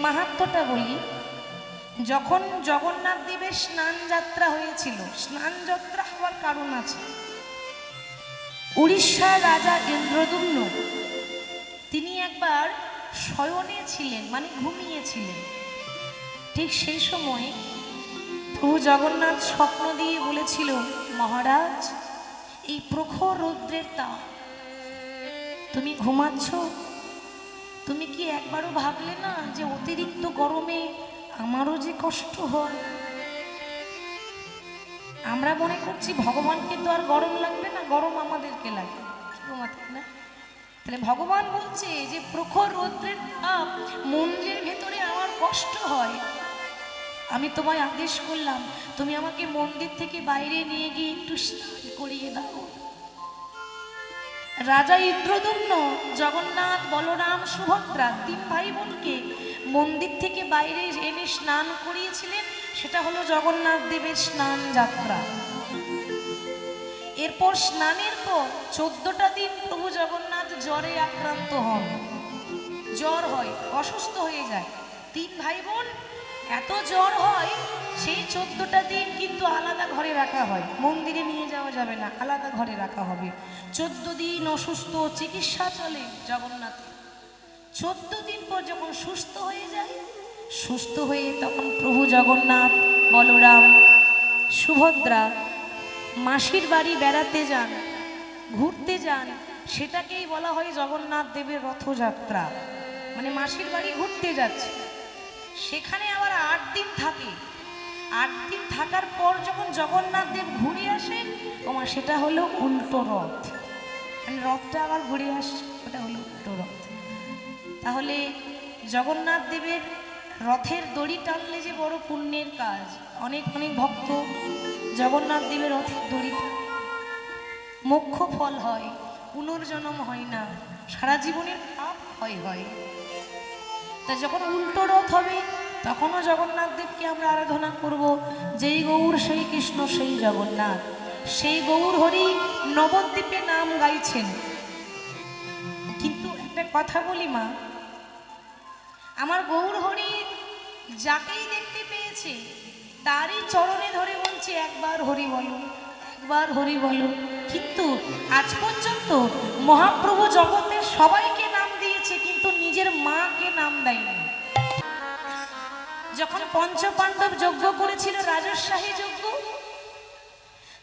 মাহাত্ম্যটা বলি। যখন জগন্নাথ দেবের স্নান যাত্রা হয়েছিল, স্নান যাত্রা হওয়ার কারণ আছে। উড়িষ্যার রাজা ইন্দ্রদ্যুম্ন তিনি একবার শয়নে ছিলেন, মানে ঘুমিয়েছিলেন। ঠিক সেই সময় প্রভু জগন্নাথ স্বপ্ন দিয়ে বলেছিল, মহারাজ, এই প্রখর রৌদ্রের তাপ, তুমি ঘুমাচ্ছ, তুমি কি একবারও ভাবলে না যে অতিরিক্ত গরমে আমারও যে কষ্ট হয়? আমরা মনে করছি ভগবানকে তো আর গরম লাগবে না, গরম আমাদেরকে লাগে, না? তাহলে ভগবান বলছে যে প্রখর রৌদ্রের তাপ মন্দিরের ভেতরে আমার কষ্ট হয়, আমি তোমায় আদেশ করলাম তুমি আমাকে মন্দির থেকে বাইরে নিয়ে গিয়ে একটু স্নান করিয়ে দাও। রাজা ইন্দ্রদ্যুম্ন জগন্নাথ, বলরাম, সুভদ্রা তিন ভাই বোনকে মন্দির থেকে বাইরে এনে স্নান করিয়েছিলেন। সেটা হলো জগন্নাথ দেবের স্নান যাত্রা। এরপর স্নানের পর 14টা দিন প্রভু জগন্নাথ জ্বরে আক্রান্ত হন, জ্বর হয়, অসুস্থ হয়ে যায়। তিন ভাই বোন এত জ্বর হয়, সেই 14টা দিন কিন্তু আলাদা ঘরে রাখা হয়, মন্দিরে নিয়ে যাওয়া যাবে না, আলাদা ঘরে রাখা হবে। 14 দিন অসুস্থ, চিকিৎসা চলে জগন্নাথ। 14 দিন পর যখন সুস্থ হয়ে যায়, সুস্থ হয়ে তখন প্রভু জগন্নাথ, বলরাম, সুভদ্রা মাসির বাড়ি বেড়াতে যান, ঘুরতে যান। সেটাকেই বলা হয় জগন্নাথ দেবের রথযাত্রা, মানে মাসির বাড়ি ঘুরতে যাচ্ছে। সেখানে আবার 8 দিন থাকে। 8 দিন থাকার পর যখন জগন্নাথ দেব ঘুরে আসেন, সেটা হলো উল্টো রথ, মানে রথটা আবার ঘুরে আসে, ওটা হলো উল্টো রথ। তাহলে জগন্নাথ দেবের রথের দড়ি টানলে যে বড় পুণ্যের কাজ, অনেক অনেক ভক্ত জগন্নাথ দেবের রথের দড়ি মোক্ষ ফল হয়, পুনর্জন্ম হয় না, সারা জীবনের পাপ হয়। তা যখন উল্টো রথ হবে তখনও জগন্নাথ দেবকে আমরা আরাধনা করব, যেই গৌর সেই কৃষ্ণ সেই জগন্নাথ। সেই গৌর হরি নবদ্বীপে নাম গাইছেন। কিন্তু একটা কথা বলি মা, আমার গৌর হরি যাকেই দেখতে পেয়েছে তারই চরণে ধরে বলছে, একবার হরি বলো, একবার হরি বলো। কিন্তু আজ পর্যন্ত মহাপ্রভু জগতের সবাইকে নাম দিয়েছে, কিন্তু নিজের মাকে নাম দেয়নি। যখন পঞ্চপাণ্ডব যজ্ঞ করেছিল, রাজস্বাহী যজ্ঞ,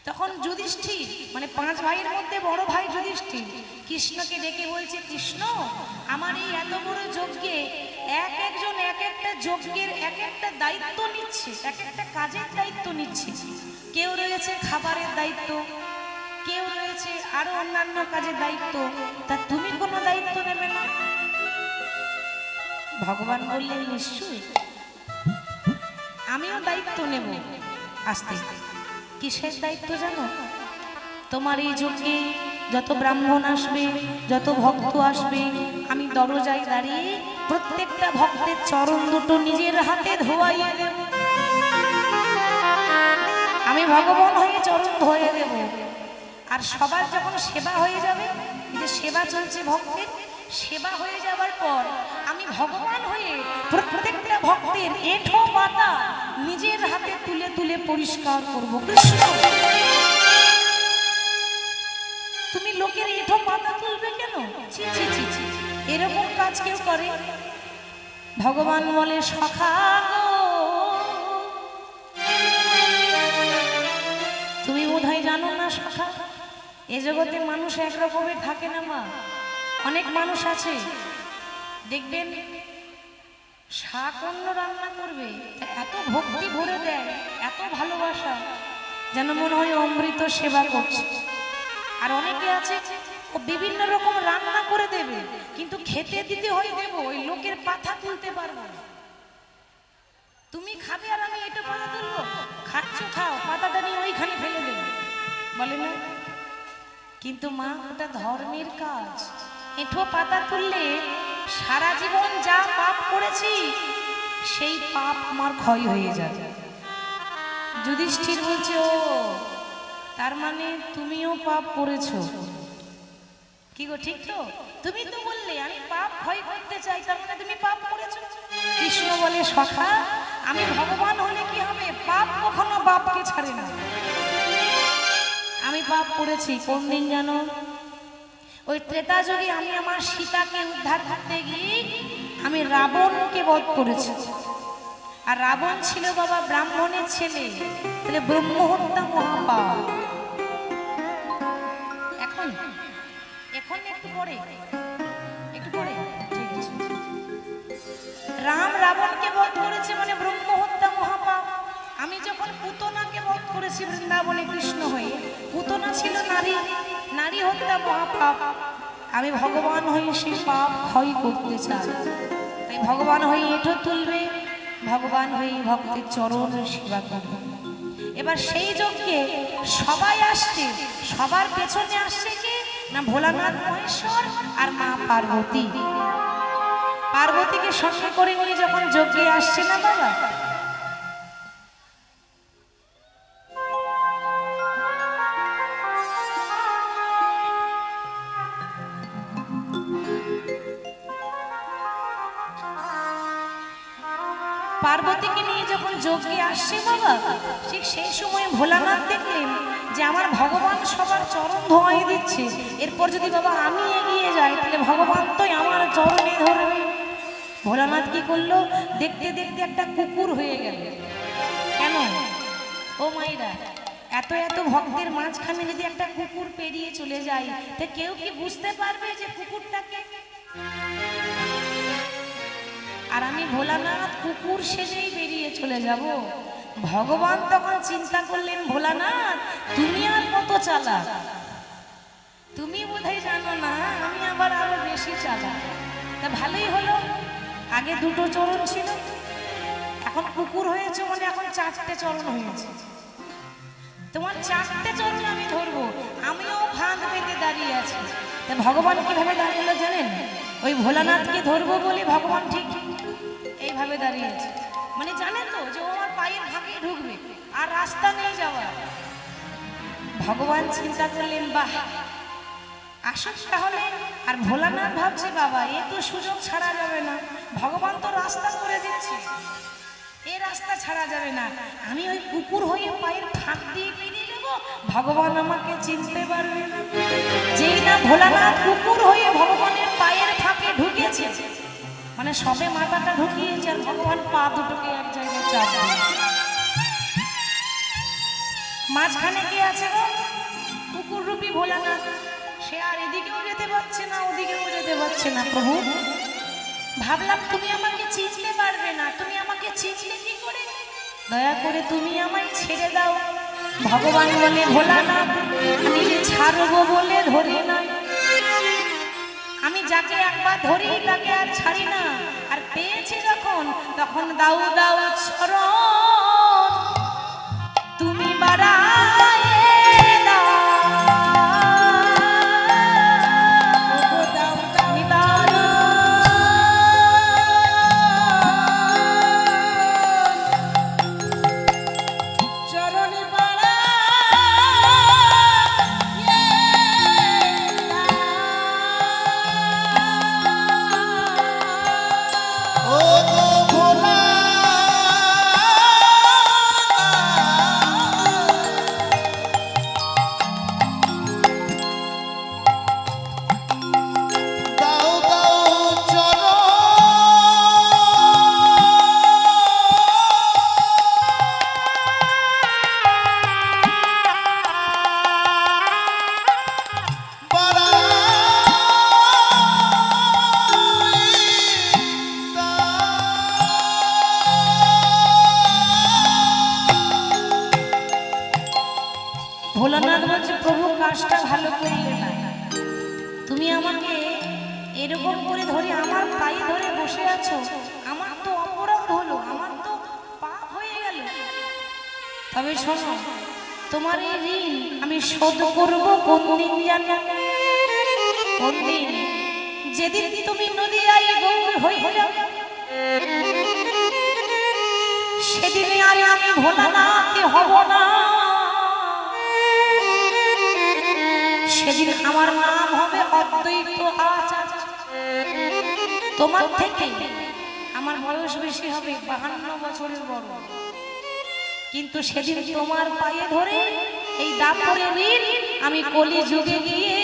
তখন যুধিষ্ঠির, মানে 5 ভাইয়ের মধ্যে বড় ভাই যুধিষ্ঠির কৃষ্ণকে ডেকে বলছে, কৃষ্ণ, আমার এই এত বড় যজ্ঞে একজন এক একটা যজ্ঞের এক একটা দায়িত্ব নিচ্ছে, এক একটা কাজের দায়িত্ব নিচ্ছে। কেউ রয়েছে খাবারের দায়িত্ব, কেউ রয়েছে আরো অন্যান্য কাজের দায়িত্ব, তা তুমি কোনো দায়িত্ব নেবে না? ভগবান বললেন, নিশ্চয়ই আমিও দায়িত্ব নেব। আস্তে কিসের দায়িত্ব জানো? তোমার এই যজ্ঞে যত ব্রাহ্মণ আসবে, যত ভক্ত আসবে, আমি দরজায় দাঁড়িয়ে প্রত্যেকটা ভক্তের চরণ দুটো নিজের হাতে ধোয়াইয়ে দেব। আমি ভগবান হয়ে চরণ ধোয়ে দেব। আর সবার যখন সেবা হয়ে যাবে, যে সেবা চলছে ভক্তের, সেবা হয়ে যাবার পর আমি ভগবান হয়ে প্রত্যেকটা ভক্তের এঁঠো পাতা নিজের হাতে তুলে তুলে পরিষ্কার করব। কৃষ্ণ, তুমি লোকের এঁঠো পাতা তুলবে কেন? ছি ছি ছি ছি, এরকম কাজ কেউ করে? ভগবান বলে, সখা গো, তুমি বোধহয় জানো না সখা, এ জগতে মানুষ একরকমের থাকে না মা। অনেক মানুষ আছে দেখবেন শাক অন্য রান্না করবে, এত ভক্তি ভরে দেয়, এত ভালোবাসা, যেন মনে হয় অমৃত সেবা করছে। আর অনেকে আছে ও বিভিন্ন রকম রান্না করে দেবে, কিন্তু খেতে দিতে হয় দেব, ওই লোকের পাতা তুলতে পারবো না। তুমি খাবে আর আমি এটা পাতা তুলবো? খাচ্ছ খাও, পাতাটা নিয়ে ওইখানে ফেলে দেবে, বলে না? কিন্তু মা, ওটা ধর্মের কাজ। এঁঠো পাতা তুললে সারা জীবন যা পাপ করেছি সেই পাপ আমার ক্ষয় হয়ে যাবে। যুধিষ্ঠির বলছে, ও তার মানে তুমিও পাপ করেছো। কি গো, ঠিক তো? তুমি তো বললে আমি পাপ ক্ষয় করতে চাই, তার মানে তুমি পাপ করেছো। কৃষ্ণ বলে সখা আমি ভগবান হলে কি হবে, পাপ কখনো বাপকে ছাড়ে না। আমি পাপ করেছি কোন দিন জানো? ওই ত্রেতা যুগে আমি আমার সীতাকে উদ্ধার করতে গিয়ে আমি রাবণকে বধ করেছি। আর রাবণ ছিল বাবা ব্রাহ্মণের ছেলে, তাহলে ব্রহ্মহত্যা মহাপাপ। এখন এখন একটু পরে ঠিক আছে। রাম রাবণকে বধ করেছে মানে ব্রহ্মহত্যা মহাপাপ। আমি যখন পুতনাকে বধ করেছি বৃন্দাবনে কৃষ্ণ হয়ে, পুতনা ছিল নারী, নারী হত্যা মহাপাপ। আমি ভগবান হয়ে সেই পাপ ক্ষয় করতে চাই, তাই ভগবান হয়ে এঁটো তুলবে, ভগবান হয়ে ভক্তের চরণ সেবা করবে। এবার সেই যজ্ঞে সবাই আসছে, সবার পেছনে আসছে কি না ভোলানাথ মহেশ্বর আর মা পার্বতী। পার্বতীকে সঙ্গে করে নিয়ে যখন যজ্ঞে আসছে না বাবা, পার্বতীকে নিয়ে যখন যজ্ঞে আসছে বাবা, ঠিক সেই সময় ভোলানাথ দেখলেন যে আমার ভগবান সবার চরণ ধোঁয়াই দিচ্ছে, এরপর যদি বাবা আমি এগিয়ে যাই তাহলে ভগবান তো আমার চরণে ধরবে। ভোলানাথ কি করলো, দেখতে দেখতে একটা কুকুর হয়ে গেল। কেন ও মাইরা, এত এত ভক্তের মাঝখানে যদি একটা কুকুর পেরিয়ে চলে যায়, তো কেউ কি বুঝতে পারবে যে কুকুরটাকে? আর আমি ভোলানাথ কুকুর সেজেই বেরিয়ে চলে যাব। ভগবান তখন চিন্তা করলেন, ভোলানাথ তুমি আর কত চালাক, তুমি বোধহয় জানো না আমি আবার আরো বেশি চালাক। তা ভালোই হলো, আগে দুটো চরণ ছিল, এখন কুকুর হয়েছে মানে এখন চারটে চরণ হয়েছে। তোমার চারটে চরণ আমি ধরবো, আমিও ফাঁদ পেতে দাঁড়িয়ে আছি। তা ভগবান কিভাবে দাঁড়িয়ে জানেন? ওই ভোলানাথকে ধরবো বলে ভগবান ঠিক এইভাবে দাঁড়িয়ে আছে, মানে জানে তো যে ও আমার পায়ের ফাঁকে ঢুকবে আর রাস্তা নেই যাওয়ার। ভগবান চিন্তা করলেন বাহ আসুক তাহলে। আর ভোলানাথ ভাবছে বাবা এ তো সুযোগ ছাড়া যাবে না, ভগবান তো রাস্তা করে দিচ্ছে, এ রাস্তা ছাড়া যাবে না। আমি ওই কুকুর হয়ে পায়ের ফাঁক দিয়ে বেরিয়ে যাবো, ভগবান আমাকে চিনতে পারবে না। যেই না ভোলানাথ কুকুর হয়ে ভগবানের পায়ের ফাঁকে ঢুকেছে, মানে সবে মাথাটা ঢুকিয়েছে আর ভগবান পা দুটোকে এক জায়গায় চাপ দিয়ে, মাঝখানে কে আছে গো? কুকুর রূপী ভোলানাথ। সে আর এদিকেও যেতে পারছে না ওদিকেও যেতে পারছে না। প্রভু ভাবলাম তুমি আমাকে চিনতে পারবে না, তুমি আমাকে চিনলে কি করে? দয়া করে তুমি আমায় ছেড়ে দাও। ভগবান বলে ভোলানাথ আমি যে ছাড়বো বলে ধরে না, আমি যাকে একবার ধরি তাকে আর ছাড়ি না। আর পেয়েছি যখন তখন দাও দাও চরণ তুমি বাড়ায় দাও। ভোলানাথ বলছে প্রভু কাজটা ভালো করলে না, তুমি আমাকে এরকম করে ধরে আমার পায়ে ধরে বসে আছো, আমার তো অপরাধ হলো, আমার তো পাপ হয়ে গেল। তবে শোনো তোমার এই ঋণ আমি শোধ করবো কোন দিন জানো? কোন দিন? যেদিন তুমি নদিয়ায় গৌর হয়ে যাবে, সেদিনে আর আমি ভোলানাথ হব না। সেদিন আমার নাম হবে অদ্বৈত আচার্য। তোমার থেকে আমার বয়স বেশি হবে, 52 বছরের বড়, কিন্তু সেদিন তোমার পায়ে ধরে এই দাপরে ঋণ আমি কলি যুগে গিয়ে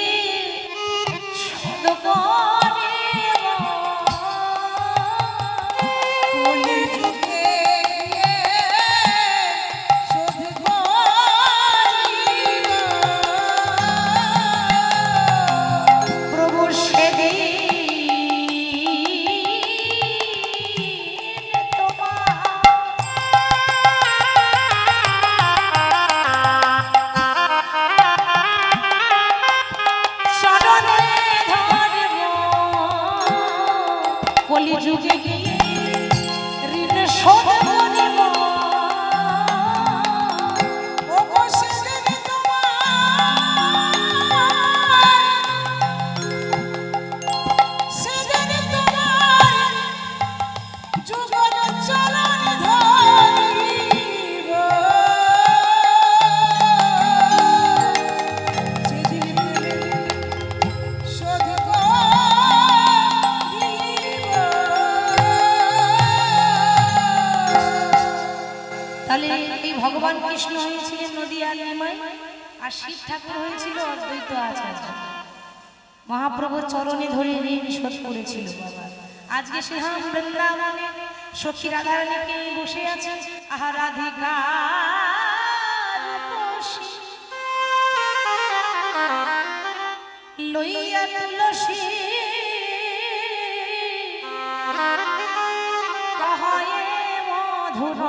শোধ করে। যুগে গিয়ে ঋণ শোধ করিব। ওগো সেদিন তোমার যুগল চলন ধরিব। সেদিন শোধ তাহলে এই ভগবান কৃষ্ণ হয়েছিলেন নদিয়ার নিমাই, আর শিব ঠাকুর হয়েছিল অদ্বৈত আচার্য। মহাপ্রভুর চরণে ধরে ঋণ শোধ করেছিল। আজকে শ্রীধাম বৃন্দাবনে সখী রাধারানীকে বসে আছেন আহা রাধিকা লইয়া তুলসী কহয়ে মধুর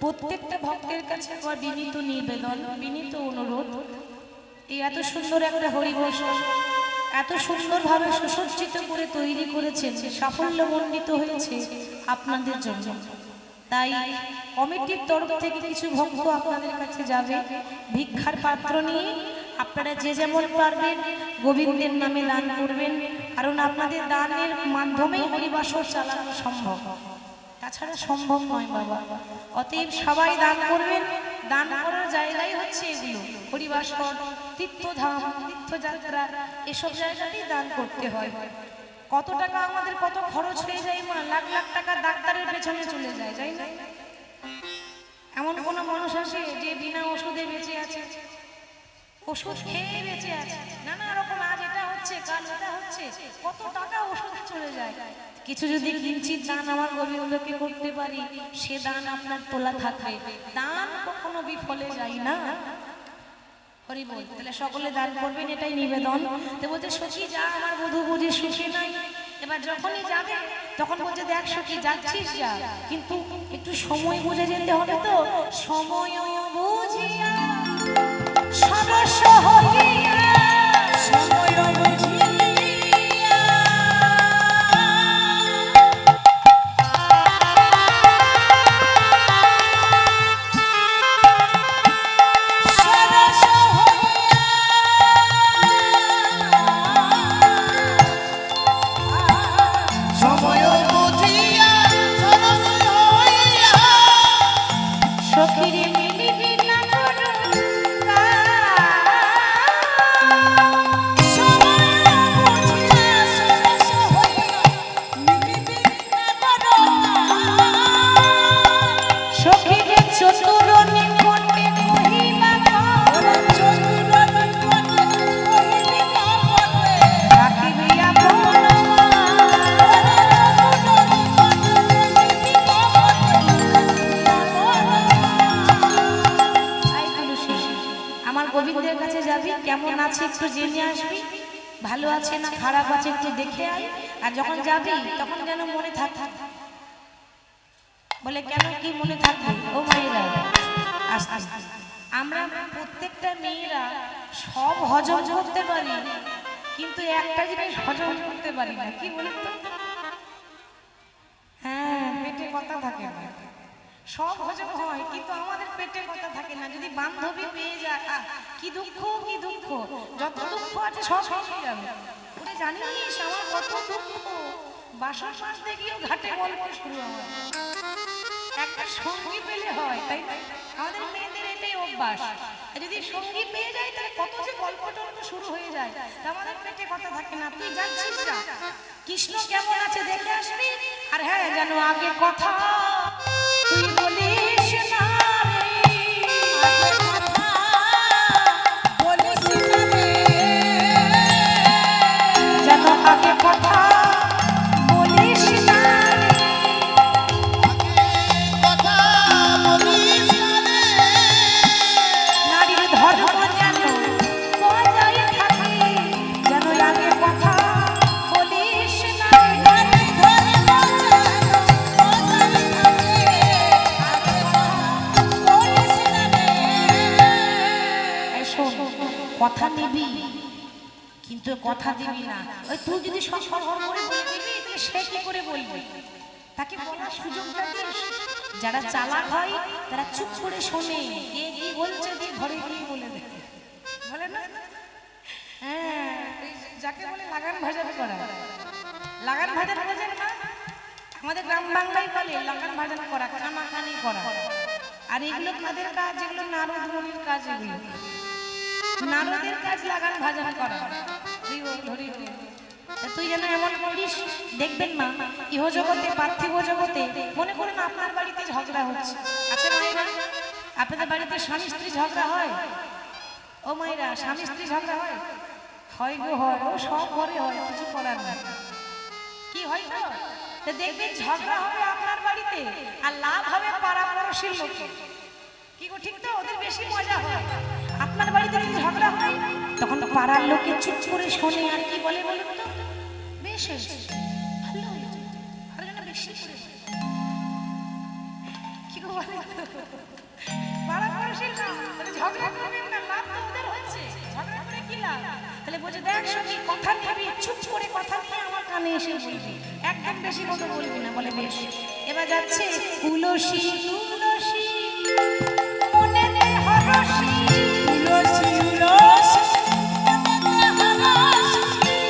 প্রত্যেকটা ভক্তের কাছে আমার বিনীত নিবেদন, বিনীত অনুরোধ, এই এত সুন্দর একটা হরিবস এত সুন্দরভাবে সুসজ্জিত করে তৈরি করেছেন, যে সাফল্যমণ্ডিত হয়েছে আপনাদের জন্য। তাই কমিটির তরফ থেকে কিছু ভক্ত আপনাদের কাছে যাবে ভিক্ষার পাত্র নিয়ে। আপনারা যে যেমন পারবেন গোবিন্দের নামে দান করবেন, কারণ আপনাদের দানের মাধ্যমেই হরিবাসর চালানো সম্ভব, তাছাড়া সম্ভব নয় বাবা। অতএব সবাই দান করবেন। দান করার জায়গাই হচ্ছে এগুলো, হরিবাসর, তীর্থধাম, তীর্থযাত্রা, এসব জায়গাতেই দান করতে হয়। কত টাকা আমাদের কত খরচ হয়ে যায় মা, লাখ লাখ টাকা ডাক্তারের পেছনে চলে যায়, যাই না? এমন কোনো মানুষ আছে যে বিনা ওষুধে বেঁচে আছে, ওষুধ খেয়ে বেঁচে আছে, নানা রকম আজ এটা হচ্ছে কাল এটা হচ্ছে, কত টাকা ওষুধে চলে যায়। কিছু যদি কিঞ্চিত দান আমার গোবিন্দকে করতে পারি, সে দান আপনার তোলা থাকবে, দান কখনো বিফলে যায় না। হরি বল। তাহলে সকলে দান করবেন, এটাই নিবেদন। তো বলছে সখী যা, আমার বধূ বুঝি সুখী নাই। এবার যখনই যাবে তখন বলছে দেখ সখী যাচ্ছিস যা, কিন্তু একটু সময় বুঝে যেতে হবে। তো সময় বুঝিয়া সরস হইয়া, সময় বুঝিয়া গোবিন্দের কাছে যাবি, কেমন আছে একটু জেনে আসবি, ভালো আছে না খারাপ আছে একটু দেখে আয়। আর যখন যাবি তখন যেন মনে থাক। বলে কেন কি মনে থাকবে? ও মায়েরা, আস্তে আস্তে আমরা প্রত্যেকটা মেয়েরা সব হজম করতে পারি, কিন্তু একটা জিনিস হজম করতে পারি না। কি বলি তো? হ্যাঁ, পেটে কথা থাকে না। সব হজম হয় কিন্তু আমাদের পেটে কথা থাকে না। যদি বান্ধবী পেয়ে যায়, কি দুঃখ কি দুঃখ, যত দুঃখ আছে সব হয়ে যাবে। ওরে জানিস আমার কত দুঃখ, বাসার পাশ থেকেও ঘাটে গল্প শুরু হয়। একটা সঙ্গী পেলে হয়, তাই না? আমাদের মেয়েদের এটাই অভ্যাস। যদি সঙ্গী পেয়ে যায় তাহলে কত যে গল্প টল্প শুরু হয়ে যায়, আমাদের পেটে কথা থাকে না। তুই যাচ্ছিস না, কৃষ্ণ কেমন আছে দেখে আসবি। আর হ্যাঁ, যেন আগে কথা তুই বলিস না রে, আগে কথা বলিস না রে, যেন আগে কথা বলিস না রে, আগে কথা বলিস না রে। নারীর ধর্ম যেন বজায় থাকে, যেন আগে কথা বলিস না রে। নারীর ধর্ম যেন বজায় থাকে, আগে কথা বলিস না রে। শোন, কথা নিবি কিন্তু কথা দিবি না। ওই তুই যদি সফল করে বলে দিবি, তাহলে সে কি করে বলবে? তাকে বলার সুযোগটা দিস। যারা চালাক হয় তারা চুপ করে শোনে, কে কি বলছে দিয়ে ঘরে গিয়ে বলে দেয়, বলে না? হ্যাঁ, যাকে বলে লাগান ভাজাবে করা। লাগান ভাজান বোঝেন না? আমাদের গ্রাম বাংলায় বলে লাগান ভাজান করা, খানাখানি করা। আর এগুলো কাদের কাজ? এগুলো নারদ মুনির কাজ। এগুলো নারদের কাজ, লাগান ভাজান করা। তুই যেন এমন করিস, দেখবেন মা ইহজগতে পার্থিব জগতে মনে করেন আপনার বাড়িতে ঝগড়া হচ্ছে। আচ্ছা মায়েরা, আপনাদের বাড়িতে স্বামী স্ত্রী ঝগড়া হয়? ও মায়েরা, স্বামী স্ত্রী ঝগড়া হয়? হয় গো হয়, ও সব ঘরে হয়, কিছু করার না। কি হয় তো? দেখবেন ঝগড়া হবে আপনার বাড়িতে, আর লাভ হবে পাড়া পড়শির লোকে। কি গো, ঠিক তো? ওদের বেশি মজা হয়। আপনার বাড়িতে যদি ঝগড়া হয় তখন পাড়ার লোকে চুপ করে শোনে, আর কি বলে বলুন তো? বেশ ভালো হয়েছে, আরো যেন বেশি করে। কি গো বলে পাড়া পড়শির না, তাহলে ঝগড়া করবেন না, লাভ তো ওদের হচ্ছে। ঝগড়া করে কি লাভ? তাহলে বলছে দেখ সঙ্গে কথা নিবি, চুপ করে কথা নিয়ে আমার কানে এসে বলবি, একদম বেশি কথা বলবি না। বলে বেশ। এবার যাচ্ছে তুলসী তুলসী মনেতে হরসি, তুলসী তুলসী মনেতে হরসি,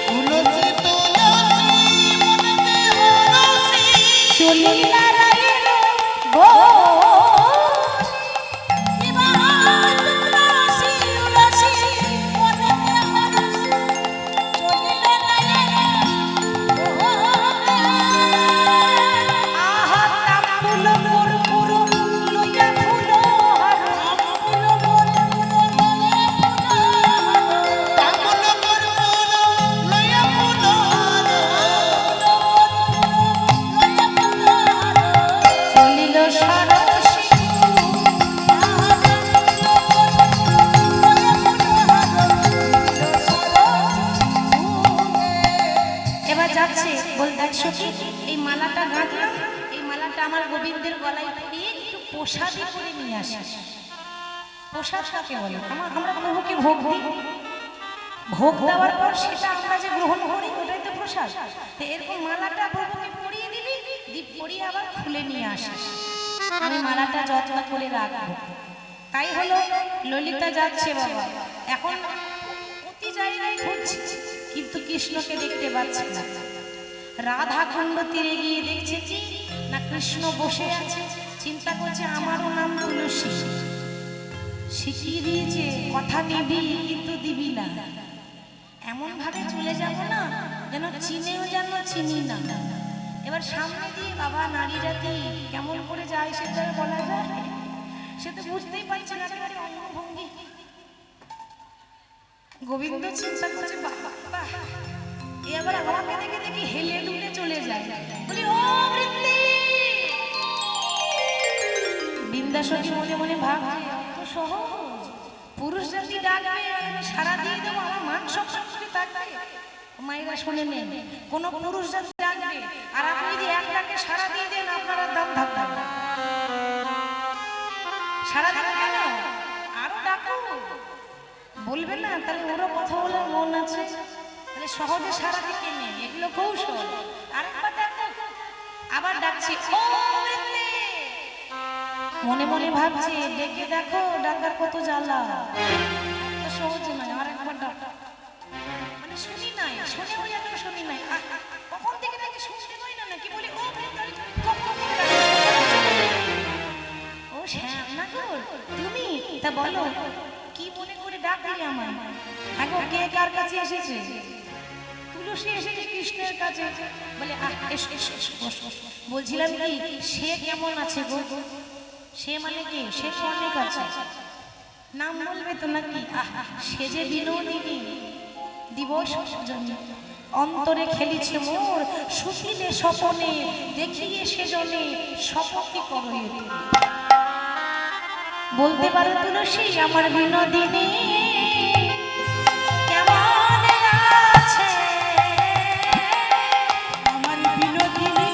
তুলসী তুলসী মনেতে হরসি, চলিয়া রাইল গো আহা তাম ফুল পুর পুর লইয়া ফুল গোবিন্দের গলায় পরিয়ে একটু প্রসাদী করে নিয়ে আসিস। প্রসাদ কাকে বলে? আমরা প্রভুকে ভোগ দিই, ভোগ দেওয়ার পর সেটা আমরা যে গ্রহণ করি ওটাই তো প্রসাদ। তো এরকম মালাটা প্রভুকে পরিয়ে দিবি, দীপ পরিয়ে আবার খুলে নিয়ে আসিস। আমি মালাটা যত্ন করে রাখবো। তাই হলো ললিতা যাচ্ছে বাবা, এখন প্রতি জায়গায় খুঁজছে কিন্তু কৃষ্ণকে দেখতে পাচ্ছে না। রাধা কুণ্ড তীরে গিয়ে দেখছে কি না কৃষ্ণ বসে আছে, চিন্তা করছে আমারও নাম তুলসী, শিখিয়ে দিয়েছে কথা নিবি কিন্তু দিবি না, এমন ভাবে চলে যাব না যেন চিনেও যেন চিনি না। এবার সামনে দিয়ে বাবা নারী জাতি কেমন করে যায় সেটা বলা যায়, সে তো বুঝতেই পারছে না অঙ্গভঙ্গি। গোবিন্দ চিন্তা করছে বাবা এবার আমাকে দেখে দেখি হেলে দুলে চলে যায়, বলি ও বৃন্দি। বৃন্দাসখী মনে মনে ভাবছে এত সহজ, পুরুষ জাতি ডাকবে আমি সারা দিয়ে দেবো, আমার মান সম্মান করে থাকবে। মায়েরা শুনে নেন, কোন পুরুষ জাতি ডাকবে আর আপনি যদি এক ডাকে সারা দিয়ে দেন আপনার দাম থাকবে না। সারা দেবে কেন, আরো ডাকো বলবে না, তাহলে ওরও কথা বলার মন আছে, তাহলে সহজে সারা দিকে নেই, এগুলো কৌশল। আরেকবার ডাকো, আবার ডাকছি ও বৃন্দি। মনে মনে ভাবছে ডেকে দেখো ডাকার কত জ্বালা, তো সহজে নয়। আরেকবার ডাকো, মানে শুনি নাই, শুনে ওই আমি শুনি নাই, কখন থেকে নাকি শুনতে পাই না নাকি, বলি ও ও শ্যামনগর তুমি, তা বলো কি মনে করে ডাকলি আমায়? আগো কে কার কাছে এসেছে? তুলসী এসেছে কৃষ্ণের কাছে। বলে বলছিলাম কি সে কেমন আছে গো? সে মানে কি? সে তো অনেক আছে, নাম বলবে তো নাকি? সে যে বিনোদিনী দিবস অন্তরে খেলিছে মোর, সুতিলে স্বপনে দেখিয়ে সেজনে স্বপতি করই। বলতে পারো তুলসী আমার বিনোদিনী কেমন আছে? আমার বিনোদিনী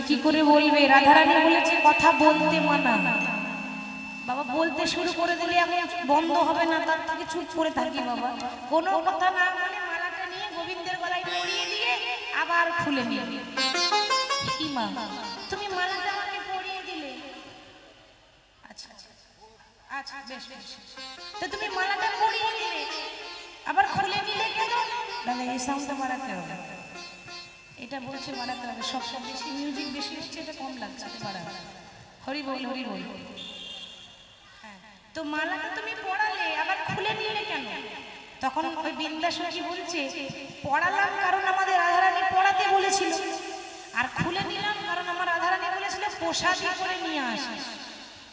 কি করে বলবে? রাধারানী বলেছে কথা বলতে মানা। বাবা বলতে শুরু করে দিলে এখন বন্ধ হবে না, তার থেকে চুপ করে থাকি বাবা। কোনো কথা না বলে মালাটা নিয়ে গোবিন্দের গলায় পরিয়ে দিয়ে আবার খুলে নিয়ে। কি মা তুমি মালাটা আমাকে পরিয়ে দিলে? আচ্ছা আচ্ছা বেশ বেশ, তো তুমি মালাটা পরিয়ে দিলে আবার খুলে নিলে কেন? তাহলে এই সাউন্ডটা বাড়াতে হবে, এটা বলছে বাড়াতে হবে। সব বেশি মিউজিক বেশি হচ্ছে, এটা কম লাগছে, বাড়াবে। হরি বল হরি বল। হ্যাঁ, তো মালাটা তুমি পড়ালে আবার খুলে নিলে কেন? তখন ওই বৃন্দাসখী বলছে পড়ালাম কারণ আমাদের রাধারানী পড়াতে বলেছিল, আর খুলে নিলাম কারণ আমার রাধারানী বলেছিল প্রসাদী করে নিয়ে আসিস।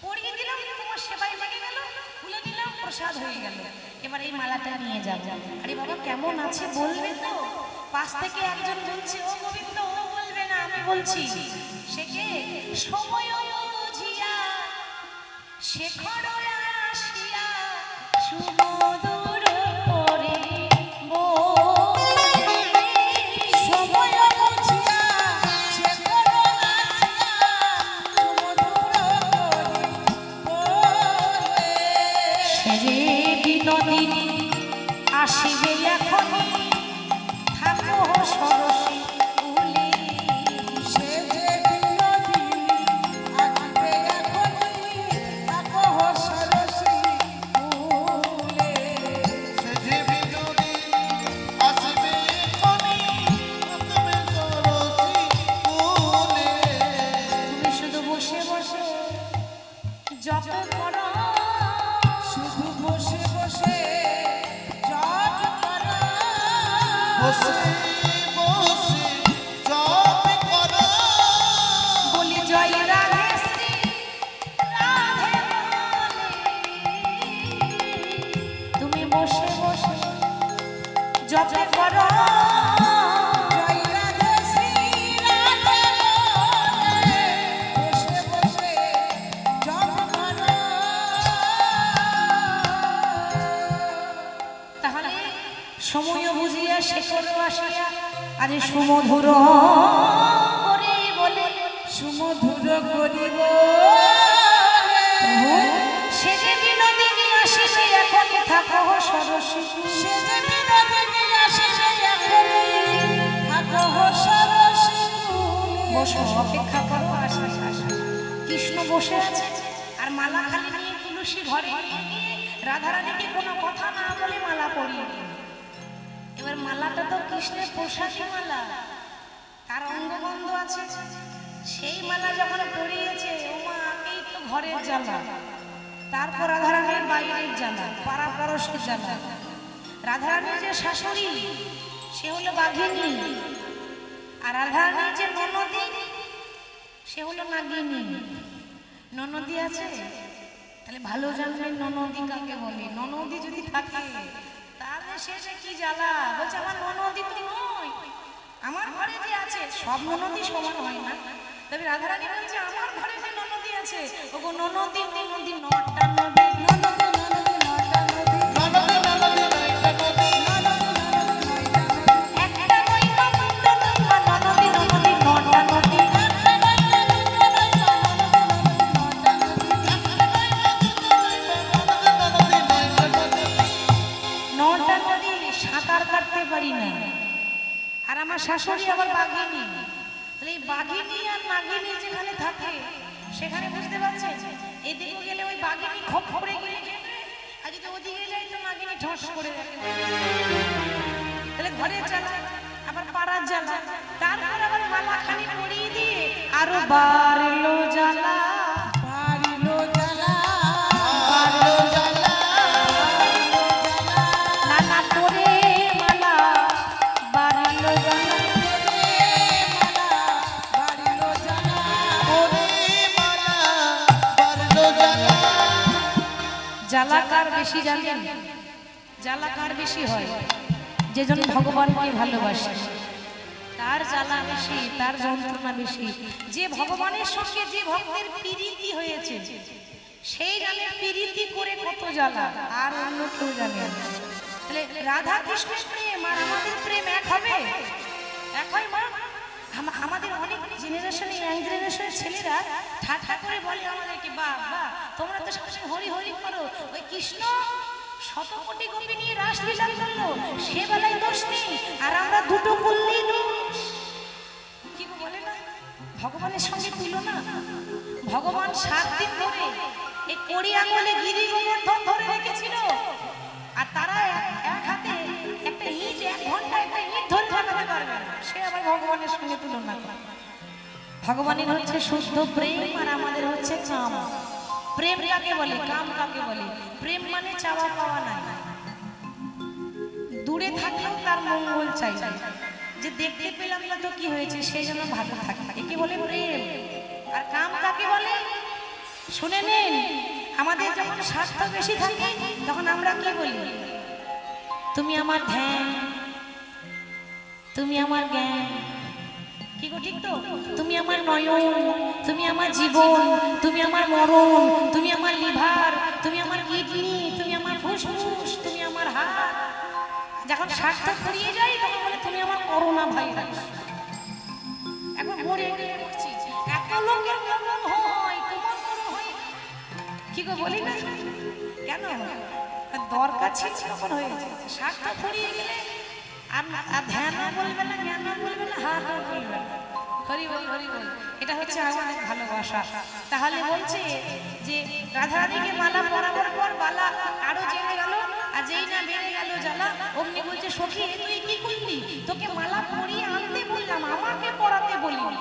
পরিয়ে দিলাম তোমার সেবাই লেগে গেল, খুলে নিলাম প্রসাদ হয়ে গেল। এবার এই মালাটা নিয়ে যাব। আরে বাবা কেমন আছে বলবে তো? পাশ থেকে একজন বলছে ও গোবিন্দ ও বলবে না, আমি বলছি। সে কে? সময় বুঝিয়া শেখর আসিয়া সুমধুর করে সময় বুঝিয়া শেখর সে যে বিনোদিনী আসিবে এখনই থাকো সরসী কুলে। সে যে বিনোদিনী আসিবে এখনই বসে বসে জপ করো বলি জয় রাধে শ্রী রাধে বলে। তুমি বসে বসে জপ করো জয় রাধে শ্রী রাধে বলে, বসে বসে জপ করো। তাহলে সময় বুঝিয়া শেখর আসিয়া আজ সুমধুর করে বলে সুমধুর করিব সে যে বিনোদিনী আসিবে এখন থাকো সরসী সে যে বিনোদিনী আসিবে এখনই থাকো সরসী কূলে। বসো অপেক্ষা করো আসবে আসবে কৃষ্ণ বসে আছে আর মালা খালি নিয়ে তুলসী ঘরে নিয়ে গিয়ে রাধারানীকে কোনো কথা না বলে মালা পরিয়ে দিল। এবার মালাটা তো কৃষ্ণের প্রসাদী মালা, তার অঙ্গবন্ধ আছে, সেই মালা যখন পরিয়েছে ওমা এই তো ঘরের জ্বালা, তারপর রাধারানীর বাইরের জ্বালা, পাড়া পড়শের জ্বালা। রাধারানীর যে শাশুড়ি সে হলো বাঘিনী, আর রাধারানীর যে ননদী সে হলো নাগিনী। ননদী আছে তাহলে ভালো জানবেন ননদী কাকে বলে। ননদী যদি থাকে তাহলে শেষে কি জ্বালা, বলছে আমার ননদী তো নয়, আমার ঘরে যে আছে সব ননদী সমান হয় না। তবে রাধারানী বলছে আমার ঘরে যে ননদী আছে ওগো ননদী ননদী নটা নদী ননদী ননদী নয়টা নদী, ননদী ননদী নয়টা নদী একটা নয় ননদী ননদী নটা নদী নটা নদী সাঁতার কাটতে পারি না। আর আমার শাশুড়ি আবার বাঘিনী, তাহলে এই বাঘিনী আর নাগিনী যেখানে থাকে সেখানে বুঝতে পারছে এদিকে গেলে ওই বাঘিনী খপ করে গেলে খেতে, আর যদি ওদিকে যাই তো নাগিনী ঠস করে দেখে। তাহলে ঘরের জ্বালা আবার পাড়ার জ্বালা, তারপর আবার মালা খালি পরিয়ে দিয়ে আরো বাড়লো জ্বালা বাড়িল জ্বালা, আলো জ্বালা নানা করে মালা বাড়লো জ্বালা বাড়িল জ্বালা, ওরে মালা বাড়লো জ্বালা জ্বালা কার বেশি জানেন? জ্বালা কার বেশি হয়? যেজন ভগবানকে ভালোবাসে তার জ্বালা বেশি, তার যন্ত্রণা বেশি। যে ভগবানের সঙ্গে যে ভক্তের প্রীতি হয়েছে সেই জানে প্রীতি করে কত জ্বালা, আর অন্য কেউ জানে না। তাহলে রাধা কৃষ্ণের প্রেম আর আমাদের প্রেম এক হবে? এক হয় মা? আমাদের অনেক জেনারেশনে ইয়াং জেনারেশনের ছেলেরা ঠাট্টা করে বলে আমাদেরকে, বাহ বাহ তোমরা তো সবসময় হরি হরি করো, ওই কৃষ্ণ শত কোটি গোপী নিয়ে রাসলীলা করলো সে বেলায় দোষ নেই, আর আমরা দুটো করলেই দোষ। কি গো বলে না ভগবানের সঙ্গে তুলনা? ভগবান 7 দিন ধরে এই কড়ি আঙুলে গিরি গোবর্ধন ধরে রেখেছিল, আর তারা এক হাতে একটা ইট 1 ঘন্টা একটা ইট ধরে লাগাতে পারবে না, সে আবার ভগবানের সঙ্গে তুলনা করে। ভগবানের হচ্ছে শুদ্ধ প্রেম আর আমাদের হচ্ছে কাম। প্রেম কাকে বলে, কাম কাকে বলে? প্রেম মানে চাওয়া পাওয়া নাই, দূরে থাকলেও তার মঙ্গল চাই, যে দেখতে পেলাম না তো কি হয়েছে সেই জন্য ভালো থাকে, একে বলে প্রেম। আর কাম কাকে বলে শুনে নিন, আমাদের যখন স্বার্থ বেশি থাকে তখন আমরা কি বলি? তুমি আমার ধ্যান, তুমি আমার জ্ঞান, কি গো ঠিক তো? তুমি আমার নয়ন, তুমি আমার জীবন, তুমি আমার মরণ, তুমি আমার লিভার, তুমি আমার কিডনি, তুমি আমার ফুসফুস, তুমি আমার হার্ট। যখন স্বার্থ ফুরিয়ে যায় তখন বলে তুমি আমার করোনা ভাইরাস। এখন মরে গেলে বলছি এত লোকের মরণ হয় তোমার মরণ হয় না। কি গো বলি না কেন? দরকার ছিল তখন হয়েছে, স্বার্থ ফুরিয়ে গেলে আর ধ্যান বলবে না, জ্ঞান বলবে না, হাত বলবে না, হরি বল হরি বল। এটা হচ্ছে আমাদের ভালোবাসা। তাহলে বলছে যে রাধারানীকে মালা পরাবার পর বালা আরো জেনে গেল, আর যেই না বেড়ে গেল জ্বালা, অমনি বলছে সখী তুই কি করলি? তোকে মালা পরিয়ে আনতে বললাম, আমাকে পরাতে বলিনি,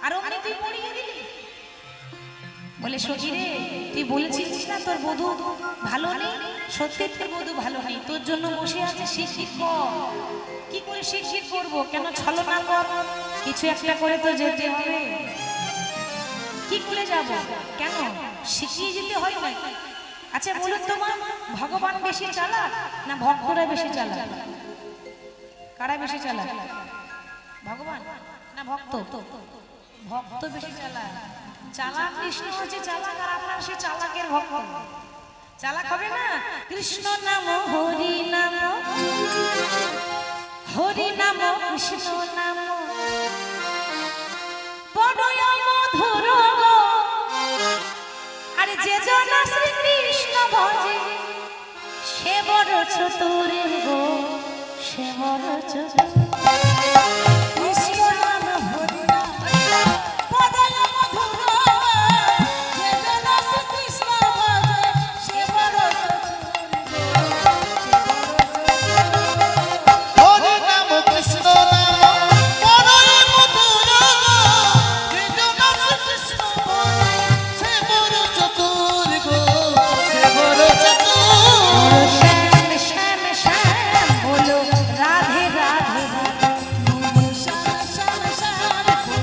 আর অমনি তুই পরিয়ে দিলি। বলে সখী রে তুই বলেছিলিস না তোর বধূ ভালো নেই, সত্যি তোর বধূ ভালো নেই, তোর জন্য বসে আছে শিক্ষিত কর। কি করে শিক্ষিত করবো? কেন ছলনা কর, কিছু একটা করে তো যেতে হবে। কি করে যাব? কেন শিখিয়ে যেতে হয় না? আচ্ছা বলুন তো মা, ভগবান বেশি চালাক না ভক্তরা বেশি চালাক? কারা বেশি চালাক? ভগবান না ভক্ত? ভক্ত বেশি চালাক। চালাক কৃষ্ণ হচ্ছে চালাক, আর আপনার সে চালাকের ভক্ত। চালাক হবে না? কৃষ্ণ নাম হরি নাম, হরি নাম কৃষ্ণ নাম বড়ই মধুর গো। আরে যে জন শ্রীকৃষ্ণ ভজে সে বড় চতুর গো, সে বড় চতুর। কৃষ্ণ নাম হরি নাম বড়ই মধুর, যে জন শ্রীকৃষ্ণ ভজে সে বড় হরি নাম কৃষ্ণ নাম বড়ই মধুর গো, কৃষ্ণ কৃষ্ণ বলে সে বড় চতুর গো, সে বড় চতুর। শ্যাম শ্যাম শ্যাম বলো রাধে রাধে রাধে। শ্যাম শ্যাম শ্যাম রাধে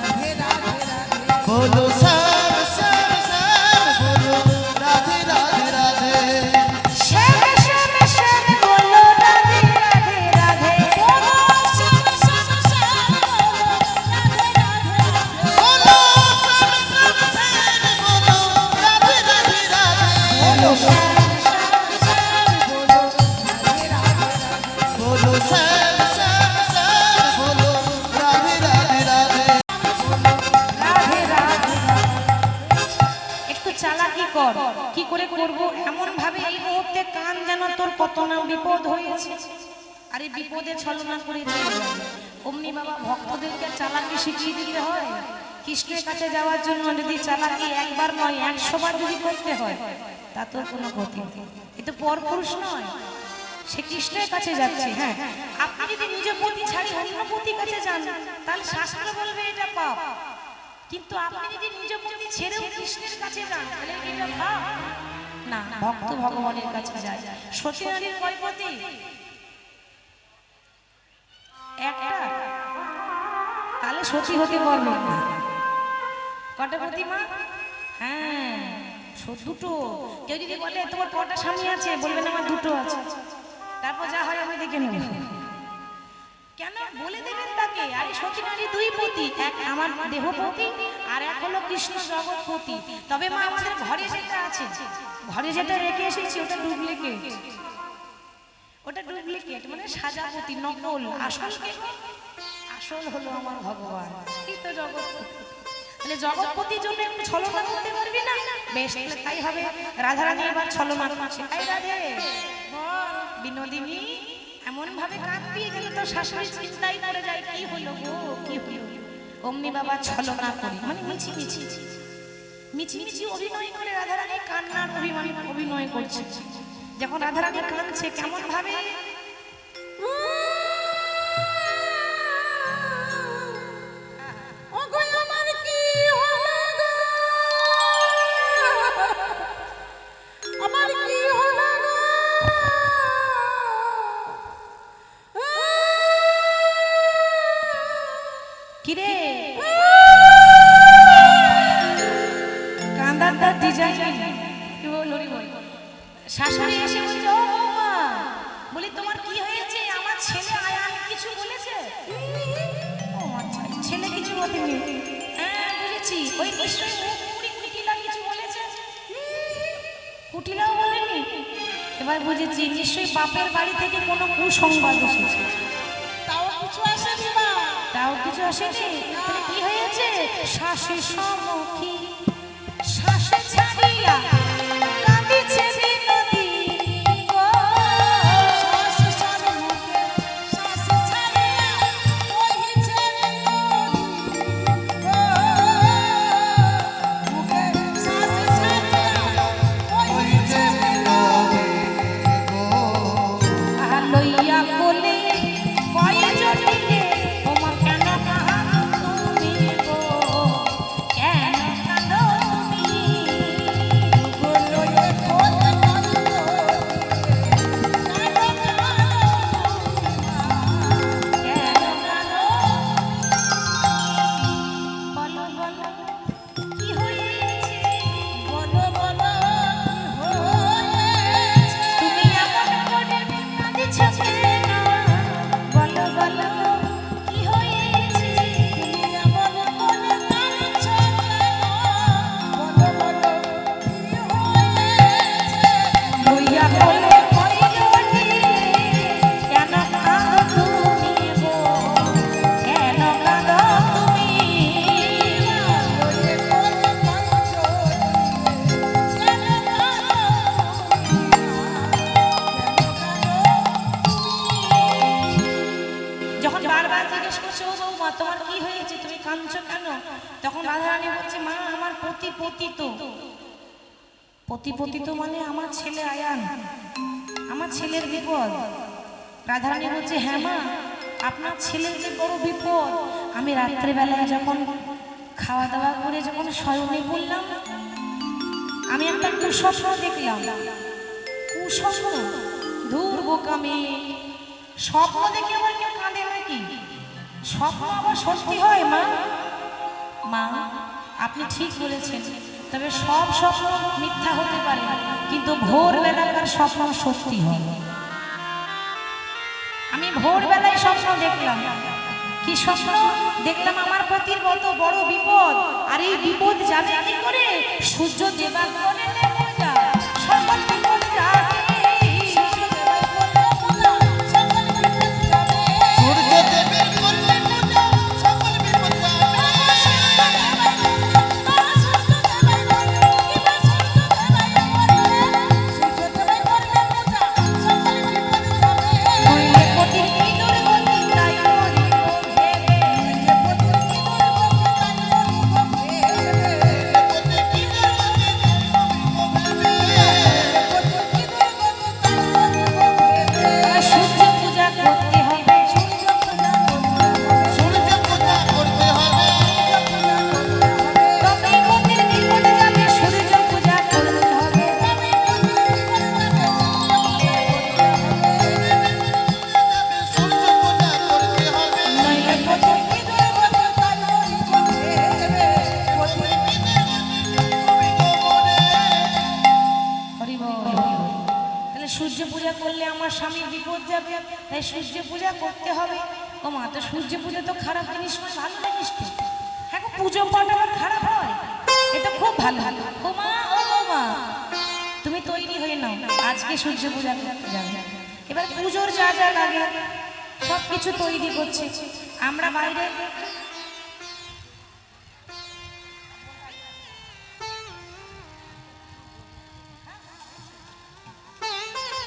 রাধে রাধে। বলো শ্যাম শ্যাম শ্যাম বলো রাধে রাধে রাধে। শ্যাম শ্যাম শ্যাম বলো রাধে রাধে রাধে। শ্যাম শ্যাম শ্যাম রাধে রাধে রাধে। বলো শ্যাম শ্যাম শ্যাম বলো রাধে রাধে রাধে। বলো শ্যাম বলো শ্যাম শ্যাম শ্যাম বলো রাধে রাধে রাধে। রাধে রাধে। একটু চালাকি কর। কি করে করব? এমন ভাবে এই মুহূর্তে কান যেন তোর কত না বিপদ হয়েছে, আর এই বিপদে ছলনা করে চলে যাবে। অমনি বাবা ভক্তদেরকে চালাকি শিখিয়ে দিতে হয়। কৃষ্ণের কাছে যাওয়ার জন্য যদি চালাকি একবার নয় 100 বার যদি করতে হয়, তা তোর কোনো ক্ষতি নেই। এ তো পরপুরুষ নয়, সে কৃষ্ণের কাছে যাচ্ছে। হ্যাঁ, আপনি যদি নিজ পতি ছাড়ি অন্য পতির কাছে যান, তাহলে শাস্ত্র বলবে এটা পাপ। কিন্তু আপনি যদি নিজ পতি ছেড়েও কৃষ্ণের কাছে যান, তাহলে এটা পাপ না। ভক্ত ভগবানের কাছে যায়। সতী নারীর কয় পতি? একটা। তাহলে সতী হতে পারবেন না। কটা পতি মা? হ্যাঁ, দুটো। কেউ যদি বলে তোমার কটা স্বামী আছে, বলবেন আমার দুটো আছে। তারপর যা হয় আমি দেখে নেব। কেন বলে দেবেন তাকে? আরে সতী নারী 2 পতি, এক আমার দেহপতি আর এক হলো কৃষ্ণ জগৎপতি। তবে মা আমাদের ঘরে যেটা আছে, ঘরে যেটা রেখে এসেছি ওটা ডুপ্লিকেট। ওটা ডুপ্লিকেট মানে সাজাপতি, নকল। আসল কে? আসল হলো আমার ভগবান, এই তো জগৎপতি। তাহলে জগৎপতির জন্য একটু ছলনা করতে পারবি না? বেশ, তাহলে তাই হবে। রাধারানী এবার ছলনা করছে। এই রাধে বিনোদিনী, এমন ভাবে কাঁদবি গেল তো শাশুড়ি চিন্তাই করে যায়, কি হলো গো, কি হলো? অমনি বাবা ছলনা করে, মানে মিছি মিছি মিছি মিছি অভিনয় করে রাধারানী কান্নার অভিনয় করছে। যখন রাধারানী কাঁদছে কেমন ভাবে, ওগো আমার কি হলো গো, আমার কি হলো গো, কিরে কান্দারটা ডিজাইন কি বল? শাশুড়ি এসে বলছে, ও বৌমা, বলি তোমার কি হয়েছে? আমার ছেলে আয়ান কিছু বলেছে? ও আচ্ছা, ছেলে কিছু বলেনি। হ্যাঁ বুঝেছি, ওই নিশ্চয়ই কুটিলা কিছু বলেছে। কুটিলাও বলেনি? এবার বুঝেছি, নিশ্চয়ই বাপের বাড়ি থেকে কোনো কুসংবাদ এসেছে। তাও কিছু আসেনি মা। তাও কিছু আসেনি? তাহলে কি হয়েছে? শাশে সমুখী শাশে ছাড়িয়া কাঁদিছে বিনোদিনী গো। শ্বাস ছাড়ে মুখে, শ্বাস ছাড়িয়া কহিছে বিনোদিনী গো। মুখে শ্বাস ছাড়িয়া কহিছে বিনোদিনী গো। আহা লইয়া কোলে কয় জটিলে, ওমা কেন কাঁদো তুমি গো, কেন কাঁদো তুমি? গো লইয়ে কোলে কাঁদো তোমার কি হয়েছে, তুমি কাঁদছো কেন? তখন রাধারানী বলছে, মা আমার পতি পতিত। পতি পতিত মানে আমার ছেলে আয়ান, আমার ছেলের বিপদ। রাধারানী বলছে, হ্যাঁ মা, আপনার ছেলের যে বড় বিপদ। আমি রাত্রেবেলায় যখন খাওয়া দাওয়া করে যখন শয়নে বললাম, আমি একটা কুস্বপ্ন দেখলাম। কুস্বপ্ন? দূর বোকামি, স্বপ্ন দেখে আবার কেউ কাঁদে নাকি? স্বপ্ন আবার সত্যি হয় মা? মা আপনি ঠিক বলেছেন, তবে সব স্বপ্ন মিথ্যা হতে পারে, কিন্তু ভোরবেলাকার স্বপ্ন সত্যি হয়। আমি ভোরবেলায় স্বপ্ন দেখলাম। কি স্বপ্ন দেখলাম? আমার পতির কত বড় বিপদ, আর এই বিপদ যাবে কি করে? সূর্য দেবার করে পূজা, সকল বিপদ যাবে। সূর্য দেবের করলে পূজা, সকল বিপদ যাবে। নইলে পতির কি দুর্গতি, তাই করিব ভেবে। সূর্য পূজা করতে হবে, সূর্য পূজা করতে হবে। তবে পতির বিপদ যাবে। সূর্য পূজা করতে হবে। সূর্য পূজা করতে হবে। নইলে পতির কি হরি বল, হরি বল। তাহলে সূর্য পূজা করলে আমার স্বামীর বিপদ যাবে, তাই সূর্য পূজা করতে হবে। ও মা, তো সূর্য পূজা তো খারাপ জিনিস নয়, ভালো জিনিস তো। হ্যাঁ গো, পুজো পাঠ আবার খারাপ হয়? এটা খুব ভালো। ও মা, ও মা, তুমি তৈরি হয়ে নাও, আজকে সূর্য পূজা করতে যাবে। এবার পুজোর যা যা লাগে সব কিছু তৈরি করছে। আমরা বাইরে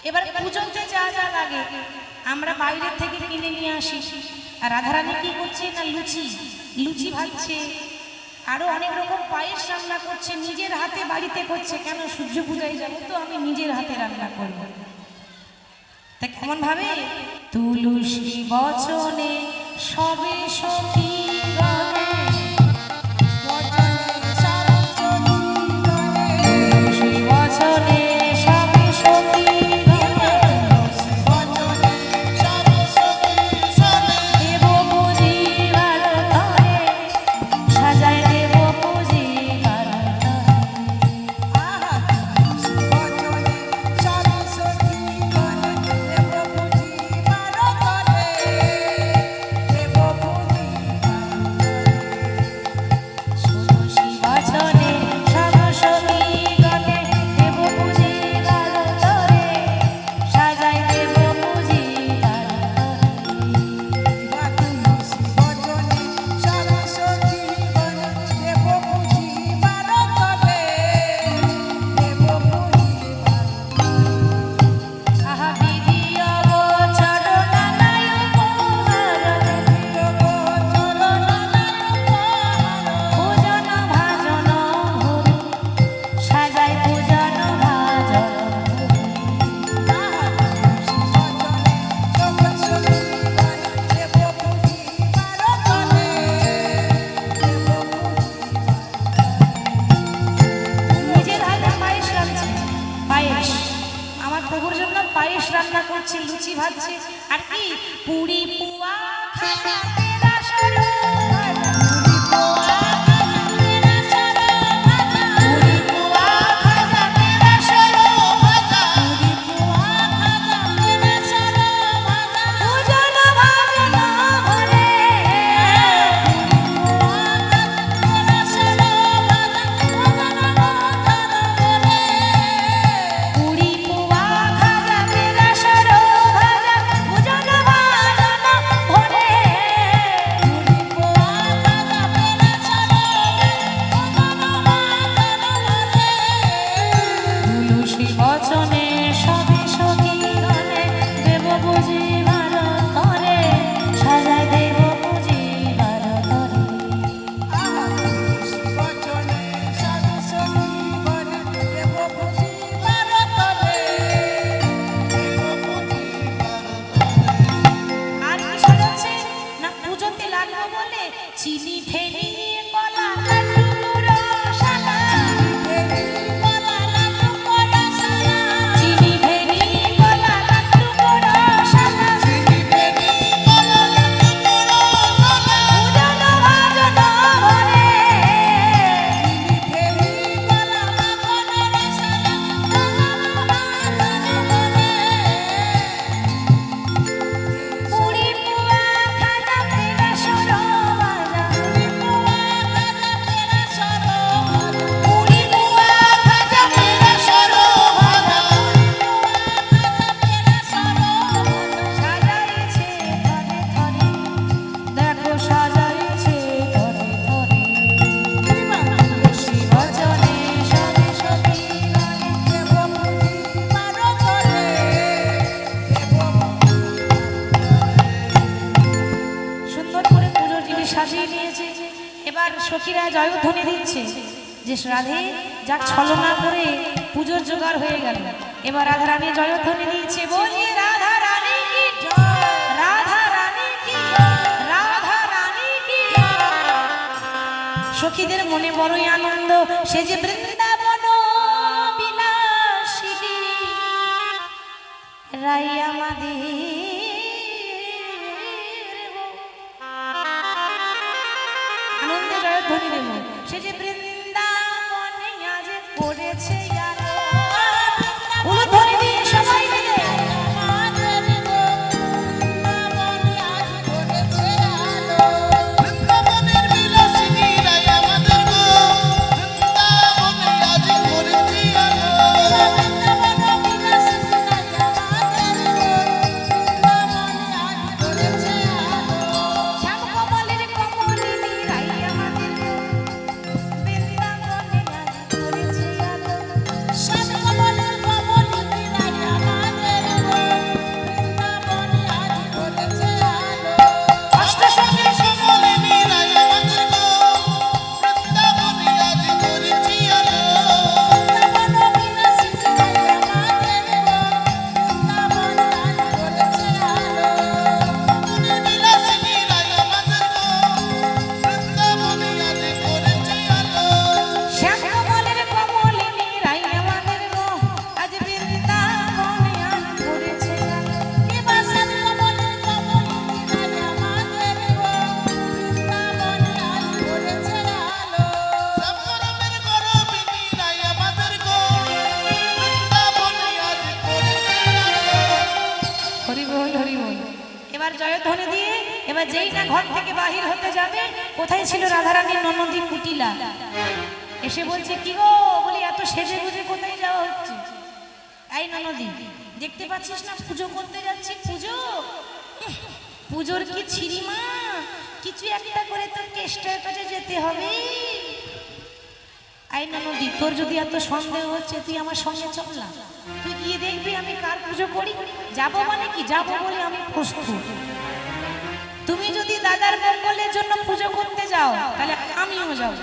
এবার পুজোতে যা যা লাগে আমরা বাইরে থেকে কিনে নিয়ে আসি। আর রাধারানী কি করছে না, লুচি লুচি ভাজছে, আরো অনেক রকম পায়েস রান্না করছে, নিজের হাতে বাড়িতে করছে। কেন? সূর্য পূজায় যাবো তো আমি নিজের হাতে রান্না করব। তা কেমন ভাবে? তুলসী বচনে সবে সখী গণে, তুলসী বচনে সবে সখী গণে, দেব পুজিবার তরে, সাজায় দেব পুজিবার তরে। তুলসী বচনে সবে সখী গণে, দেব পুজিবার তরে, সাজায় দেব পুজিবার তরে। আহা বিধি অবচরণ নাই উপহার, পূজন ভাজন ভুরি, সাজাই পূজন ভাজন ভুরি। নিজের হাতে পায়েস রাঁধছে, পায়েস আমার প্রভুর জন্য পায়েস রান্না করছে, লুচি ভাজছে, আর কি পুরি পুয়া খাজা তেরা সরো ভাজা, পুরি পুয়া খাজা তেরা সরো ভাজা, পূজন ভাজন ভরে, পুরি পুয়া খাজা তেরা সরো ভাজা, পূজন ভাজন ভরে। সাজিয়ে নিয়েছে। এবার সখীরা জয়ধ্বনি দিচ্ছে যে রাধে যাক ছলনা করে পুজোর জোগাড় হয়ে গেল। এবার রাধা রানী জয়ধ্বনি দিয়েছে, বলি রাধা রানী কি জয়, রাধা রানী কি জয়, রাধা রানী কি জয়। সখীদের মনে বড়ই আনন্দ, সে যে বৃন্দাবন বিলাসিনী রাই আমাদের আনন্দে জয়ধ্বনি দেব। সে যে বৃন্দাবনে আজ পড়েছে আলো। উলুধ্বনি দিয়ে সবাই মিলে বৃন্দাবনের বিলাসিনী রাই আমাদের গো, বৃন্দাবনে আজ করেছি আলো। শ্যামকমলের কমলিনী রাই আমাদের বৃন্দাবনে আজ পড়েছে আলো। অষ্টসখী কমলিনী রাই আমাদের গো, বৃন্দাবনে আজ করেছি আলো। বিলাসিনী রাই আমাদের গো, বৃন্দাবনে আজ করেছি আলো। শ্যামকমলের কমলিনী রাই আমাদের গো, আজ বৃন্দাবনে আজ পড়েছে আলো। শ্যামরমের গরবিনী রাই আমাদের গো, বৃন্দাবনে আজ করেছি আলো। হরি বল হরি বল। এবার জয়ধ্বনি দিয়ে এবার যেই না ঘর থেকে বাহির হতে যাবে, কোথায় ছিল রাধারানীর ননদী কুটিলা, এসে বলছে কি গো, বলি এত সেজে গুজে কোথায় যাওয়া হচ্ছে? এই ননদী, দেখতে পাচ্ছিস না পুজো করতে যাচ্ছি? পুজো পুজোর কি ছিরিমা, কিছু একটা করে তোর কেষ্টার কাছে যেতে হবে। আই ননদী, তোর যদি এত সন্দেহ হচ্ছে তুই আমার সঙ্গে চল না, তুই গিয়ে দেখবি আমি কার পুজো করি। যাবো মানে কি, যাবো বলে আমি প্রস্তুত। তুমি যদি দাদার মঙ্গলের জন্য পুজো করতে যাও তাহলে আমিও যাব।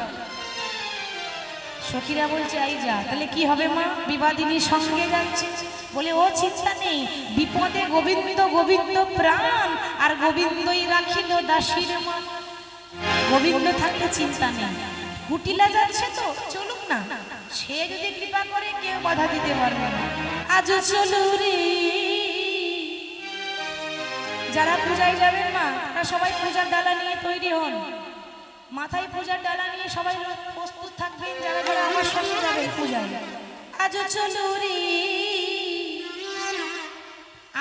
সখীরা বলছে আই যা, তাহলে কি হবে মা? বিবাদিনীর সঙ্গে যাচ্ছে। বলে ও চিন্তা নেই, বিপদে গোবিন্দ গোবিন্দ প্রাণ, আর গোবিন্দই রাখিল দাসীর মান। গোবিন্দ থাকতে চিন্তা নেই। কুটিলা যাচ্ছে তো চলুক না, সে যদি কৃপা করে কেউ বাধা দিতে পারবে না। আজ চলু রে। যারা পূজায় যাবেন মা, তারা সবাই পূজার ডালা নিয়ে তৈরি হন। মাথায় পূজার ডালা নিয়ে সবাই প্রস্তুত থাকবেন, যারা যারা আমার সঙ্গে যাবেন পূজায়। আজ চলু রে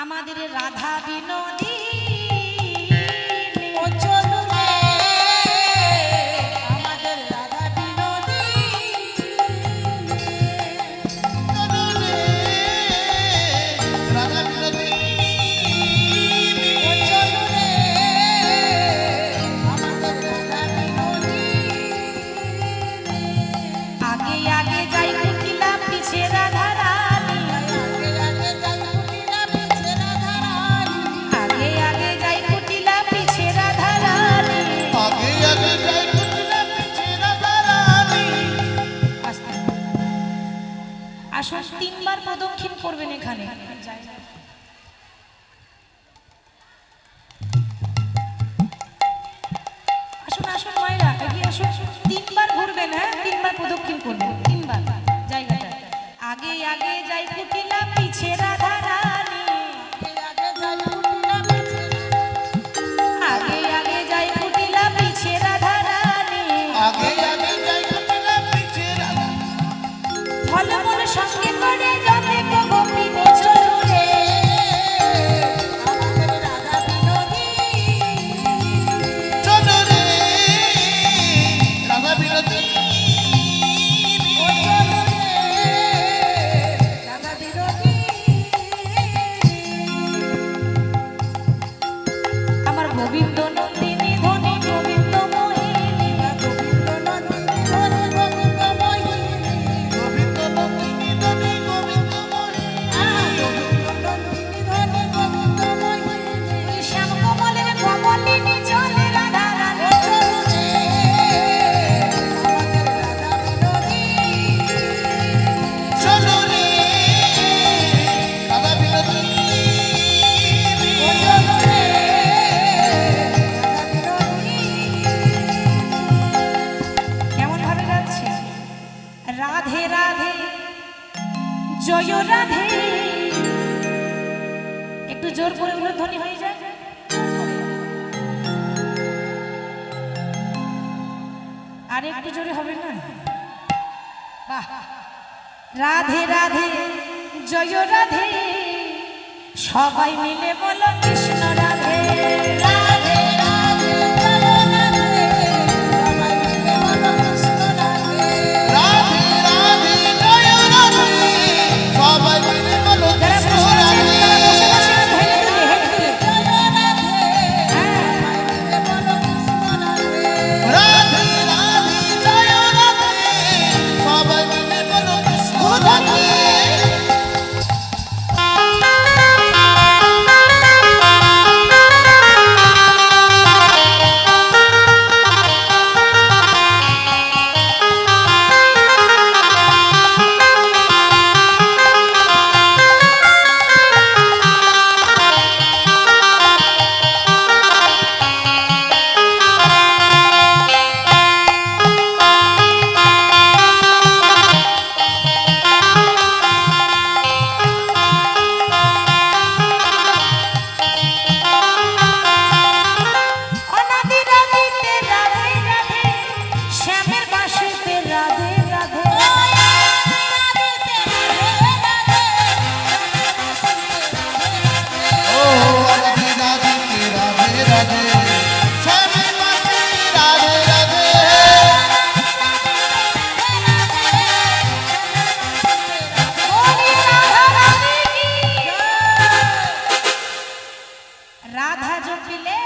আমাদের রাধা বিনোদী। রাধা বিনোদিনী আগে আগে যাই কুটিলা পিছে রাধা রানী, আগে আগে যাই কুটিলা পিছে রাধা রানী। আগে আগে যাই কুটিলা পিছে রাধা রানী। আস্তে। আসুন, তিনবার প্রদক্ষিণ করবেন এখানে। আসুন আসুন মায়েরা, এগিয়ে আসুন। তিনবার ঘুরবেন, হ্যাঁ তিনবার প্রদক্ষিণ করবেন, তিনবার জায়গাটা। আগে আগে যাই কুটিলা পিছে রাধা রানী, আগে আগে যাই কুটিলা পিছে রাধা রানী। আগে আগে যাই কুটিলা পিছে রাধা। ফল মূল সঙ্গে করে যাবে গো গোপিনী চলু রে। চলো রে রাধা বিনোদিনী। আমার গোবিন্দ নন্দিনী ধনী গোবিন্দ মোহিনী, গোবিন্দ নন্দিনী ধনী গোবিন্দ মোহিনী। শ্যাম কমলের কমলিনী চলে রাধা রানী। প্রতিধ্বনি হয়ে যায়। আর একটু জোরে হবে না? বাহ! রাধে রাধে জয় রাধে, সবাই মিলে বলো কৃষ্ণ রাধে। রাধে রাধে জয় রাধে, সবাই মিলে বলো কৃষ্ণ রাধে। রাধে রাধে জয় রাধে, সবাই মিলে বলো যারা কৃষ্ণ বসে আছেন রাধে। তারা বসে বসে ধরে ধরে হেঁটে দিলে। জয় রাধে, হ্যাঁ। সবাই মিলে বলো কৃষ্ণ রাধে। রাধে রাধে জয় রাধে, সবাই মিলে বলো কৃষ্ণ রাধে। অনাদি রাধিতে রাধে রাধে, শ্যামের বাঁশিতে রাধে রাধে। ও রাধে রাধে রাধে রাধে, শ্যামের বাঁশি রাধে রাধে। বলি রাধা রাধে কি? রাধা জপিলে